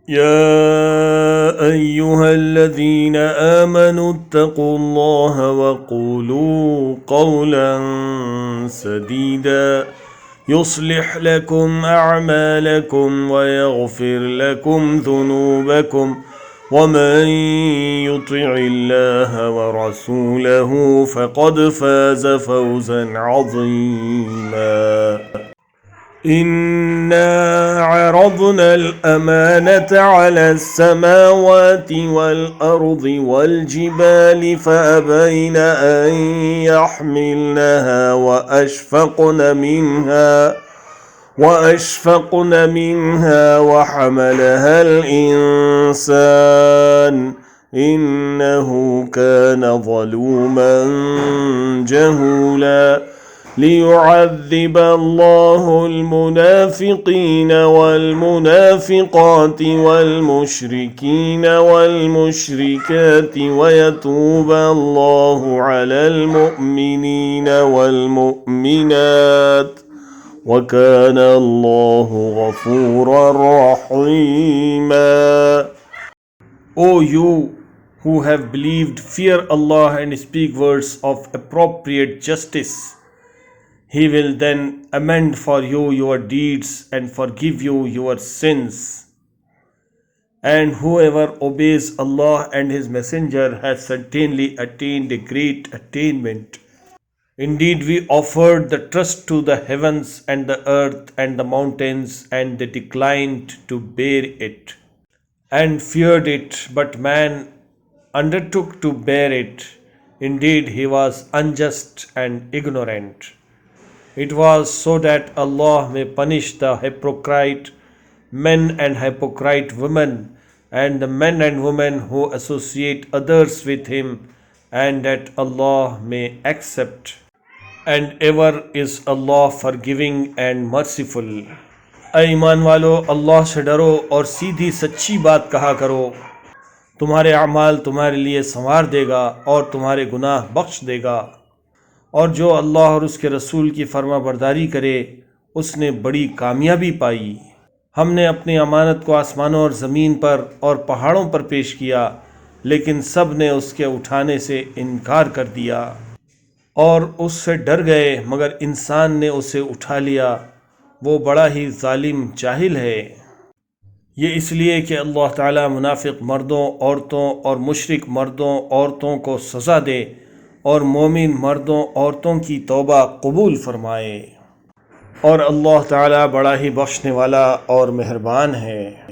يا أيها الذين آمنوا اتقوا الله وقولوا قولا سديدا يصلح لكم أعمالكم ويغفر لكم ذنوبكم ومن يطع الله ورسوله فقد فاز فوزا عظيما. إنا عرضنا الأمانة على السماوات والأرض والجبال فأبين أن يحملنها وأشفقن منها وحملها الإنسان إنه كان ظلوما جهولا. ليعذب الله المنافقين والمنافقات والمشركين والمشركات ويتوب الله على المؤمنين والمؤمنات وكان الله غفورا رحيما. O you who have believed, fear Allah and speak words of appropriate justice. He will then amend for you your deeds and forgive you your sins. And whoever obeys Allah and His Messenger has certainly attained a great attainment. Indeed, we offered the trust to the heavens and the earth and the mountains, and they declined to bear it and feared it, but man undertook to bear it. Indeed, he was unjust and ignorant. It was so that Allah may punish the hypocrite men and hypocrite women, and the men and women who associate others with him, and that Allah may accept. And ever is Allah forgiving and merciful. اے ایمان والو، اللہ سے ڈرو اور سیدھی سچی بات کہا کرو. تمہارے اعمال تمہارے لیے سنوار دے گا اور تمہارے گناہ بخش دے گا. اور جو اللہ اور اس کے رسول کی فرما برداری کرے اس نے بڑی کامیابی پائی. ہم نے اپنی امانت کو آسمانوں اور زمین پر اور پہاڑوں پر پیش کیا، لیکن سب نے اس کے اٹھانے سے انکار کر دیا اور اس سے ڈر گئے، مگر انسان نے اسے اٹھا لیا. وہ بڑا ہی ظالم جاہل ہے. یہ اس لیے کہ اللہ تعالیٰ منافق مردوں، عورتوں اور مشرک مردوں، عورتوں کو سزا دے اور مومن مردوں، عورتوں کی توبہ قبول فرمائے. اور اللہ تعالیٰ بڑا ہی بخشنے والا اور مہربان ہے.